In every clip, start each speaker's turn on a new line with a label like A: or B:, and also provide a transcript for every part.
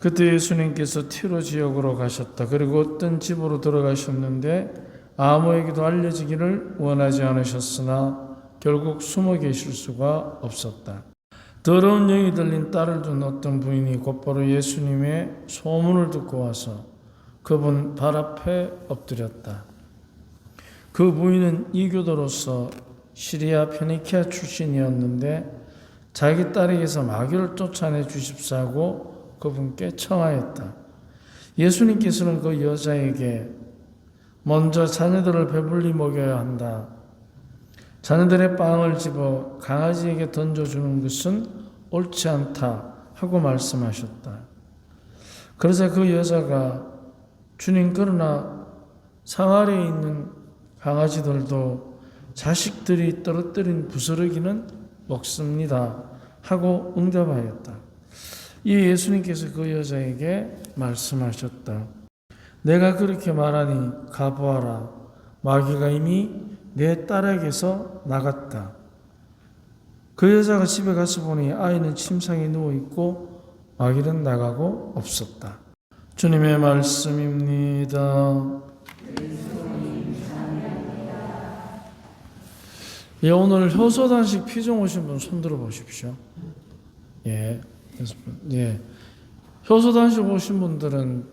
A: 그때 예수님께서 티로 지역으로 가셨다. 그리고 어떤 집으로 들어가셨는데 아무에게도 알려지기를 원하지 않으셨으나 결국 숨어 계실 수가 없었다. 더러운 영이 들린 딸을 둔 어떤 부인이 곧바로 예수님의 소문을 듣고 와서 그분 발 앞에 엎드렸다. 그 부인은 이교도로서 시리아 페니키아 출신이었는데 자기 딸에게서 마귀를 쫓아내 주십사고 그분께 청하였다. 예수님께서는 그 여자에게 먼저 자녀들을 배불리 먹여야 한다. 자녀들의 빵을 집어 강아지에게 던져주는 것은 옳지 않다 하고 말씀하셨다. 그러자 그 여자가 주님, 그러나 상 아래에 있는 강아지들도 자식들이 떨어뜨린 부스러기는 먹습니다 하고 응답하였다. 이 예수님께서 그 여자에게 말씀하셨다. 내가 그렇게 말하니 가보아라. 마귀가 이미 내 딸에게서 나갔다. 그 여자가 집에 가서 보니 아이는 침상에 누워있고 마귀는 나가고 없었다. 주님의 말씀입니다. 예, 오늘 효소단식 피정 오신 분 손들어 보십시오. 예, 예. 효소단식 오신 분들은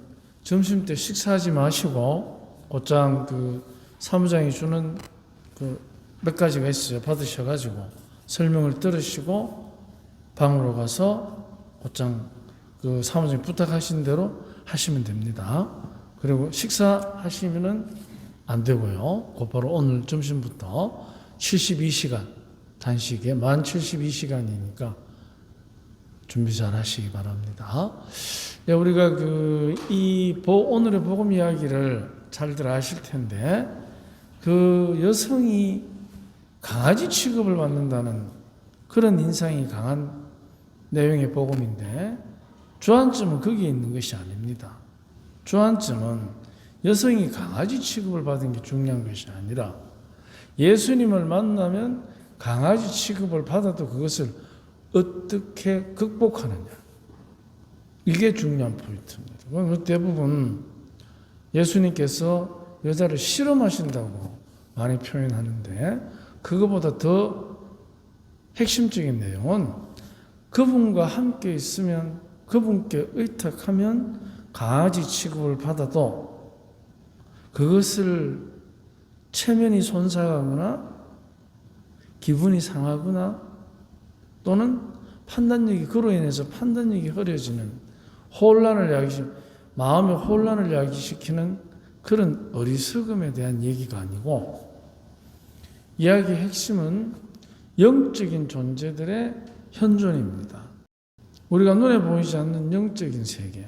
A: 점심 때 식사하지 마시고 곧장 그 사무장이 주는 그 몇 가지가 있어요. 받으셔가지고 설명을 들으시고 방으로 가서 곧장 그 사무장이 부탁하신 대로 하시면 됩니다. 그리고 식사하시면은 안 되고요. 곧바로 오늘 점심부터 72시간 단식에 만 72시간이니까 준비 잘 하시기 바랍니다. 네, 우리가 오늘의 복음 이야기를 잘들 아실 텐데, 그 여성이 강아지 취급을 받는다는 그런 인상이 강한 내용의 복음인데, 주안점은 거기에 있는 것이 아닙니다. 주안점은 여성이 강아지 취급을 받은 게 중요한 것이 아니라 예수님을 만나면 강아지 취급을 받아도 그것을 어떻게 극복하느냐, 이게 중요한 포인트입니다. 대부분 예수님께서 여자를 실험하신다고 많이 표현하는데, 그거보다 더 핵심적인 내용은 그분과 함께 있으면, 그분께 의탁하면 강아지 취급을 받아도 그것을 체면이 손상하거나 기분이 상하거나 또는 그로 인해서 판단력이 흐려지는 마음의 혼란을 야기시키는 그런 어리석음에 대한 얘기가 아니고, 이야기의 핵심은 영적인 존재들의 현존입니다. 우리가 눈에 보이지 않는 영적인 세계,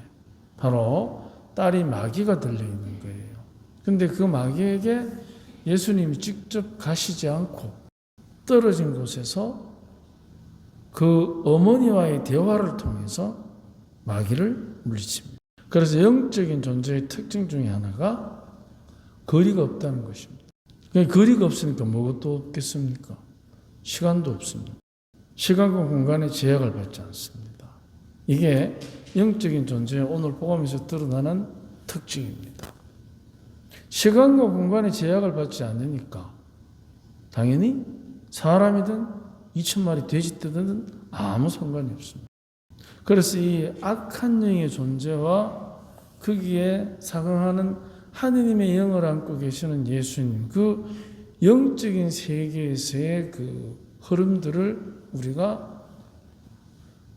A: 바로 딸이 마귀가 들려있는 거예요. 근데 그 마귀에게 예수님이 직접 가시지 않고 떨어진 곳에서 그 어머니와의 대화를 통해서 마귀를 물리칩니다. 그래서 영적인 존재의 특징 중에 하나가 거리가 없다는 것입니다. 거리가 없으니까 뭐가 또 없겠습니까? 시간도 없습니다. 시간과 공간의 제약을 받지 않습니다. 이게 영적인 존재의 오늘 복음에서 드러나는 특징입니다. 시간과 공간의 제약을 받지 않으니까 당연히 사람이든 2,000마리 돼지떼든 아무 상관이 없습니다. 그래서 이 악한 영의 존재와 거기에 상응하는 하느님의 영을 안고 계시는 예수님, 그 영적인 세계에서의 그 흐름들을 우리가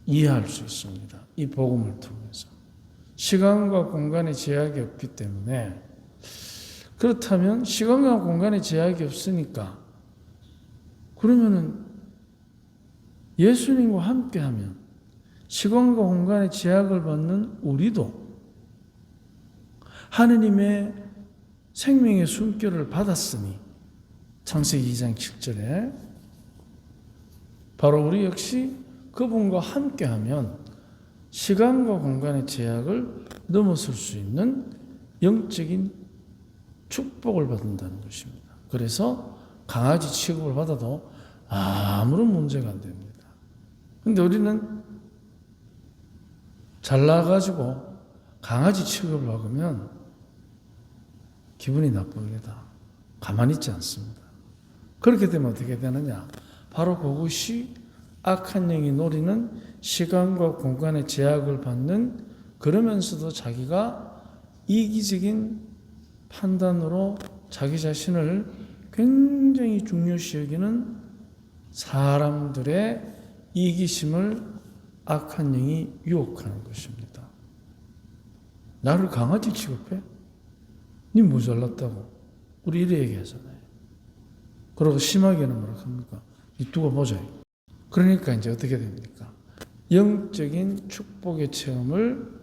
A: 이해할 수 있습니다. 이 복음을 통해서. 시간과 공간의 제약이 없기 때문에, 그렇다면 시간과 공간의 제약이 없으니까 그러면은 예수님과 함께하면 시간과 공간의 제약을 받는 우리도 하느님의 생명의 숨결을 받았으니, 창세기 2장 7절에 바로 우리 역시 그분과 함께하면 시간과 공간의 제약을 넘어설 수 있는 영적인 축복을 받는다는 것입니다. 그래서 강아지 취급을 받아도 아무런 문제가 안 됩니다. 그런데 우리는 잘나가지고 강아지 취급을 받으면 기분이 나쁩니다. 가만히 있지 않습니다. 그렇게 되면 어떻게 되느냐? 바로 그것이 악한 영이 노리는 시간과 공간의 제약을 받는, 그러면서도 자기가 이기적인 판단으로 자기 자신을 굉장히 중요시 여기는 사람들의 이기심을 악한 영이 유혹하는 것입니다. 나를 강아지 취급해? 니 모자랐다고. 우리 이래 얘기하잖아요. 그리고 심하게는 뭐라고 합니까? 이 두고 보자. 그러니까 이제 어떻게 됩니까? 영적인 축복의 체험을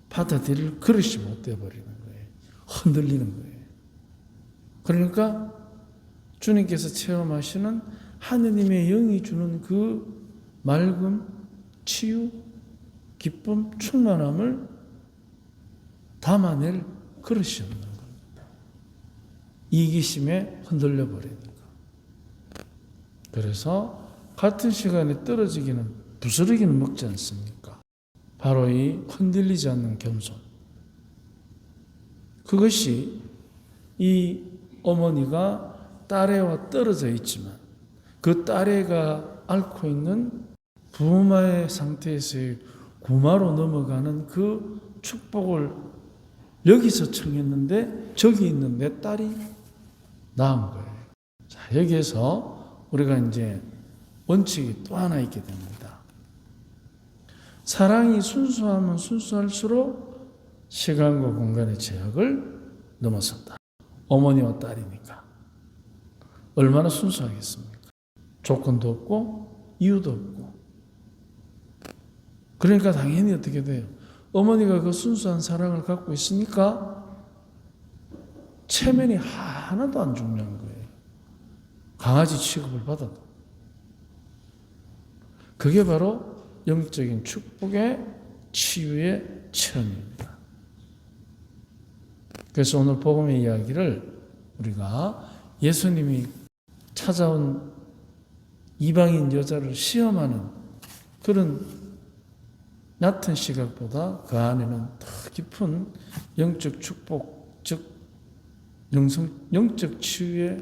A: 받아들일 그릇이 못 되어버리는 거예요. 흔들리는 거예요. 그러니까 주님께서 체험하시는 하느님의 영이 주는 그 맑음, 치유, 기쁨, 충만함을 담아낼 그릇이 없는 겁니다. 이기심에 흔들려 버리니까. 그래서 같은 시간에 떨어지기는 부스러기는 먹지 않습니까? 바로 이 흔들리지 않는 겸손. 그것이 이 어머니가 딸애와 떨어져 있지만 그 딸애가 앓고 있는 부모의 상태에서의 구마로 넘어가는 그 축복을 여기서 청했는데 저기 있는 내 딸이 나은 거예요. 자, 여기에서 우리가 이제 원칙이 또 하나 있게 됩니다. 사랑이 순수하면 순수할수록 시간과 공간의 제약을 넘어선다. 어머니와 딸이니까 얼마나 순수하겠습니까? 조건도 없고 이유도 없고. 그러니까 당연히 어떻게 돼요? 어머니가 그 순수한 사랑을 갖고 있으니까 체면이 하나도 안 중요한 거예요. 강아지 취급을 받아도. 그게 바로 영적인 축복의 치유의 체험입니다. 그래서 오늘 복음의 이야기를 우리가 예수님이 찾아온 이방인 여자를 시험하는 그런 얕은 시각보다 그 안에는 더 깊은 영적 축복, 즉 영적 치유의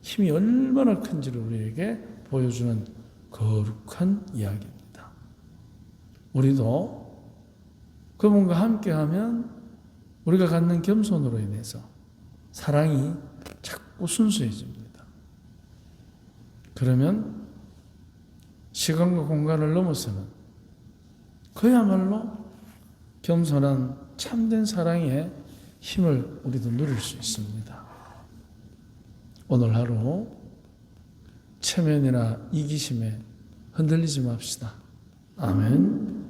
A: 힘이 얼마나 큰지를 우리에게 보여주는 거룩한 이야기입니다. 우리도 그분과 함께하면 우리가 갖는 겸손으로 인해서 사랑이 자꾸 순수해집니다. 그러면 시간과 공간을 넘어서는 그야말로 겸손한 참된 사랑의 힘을 우리도 누릴 수 있습니다. 오늘 하루 체면이나 이기심에 흔들리지 맙시다. 아멘.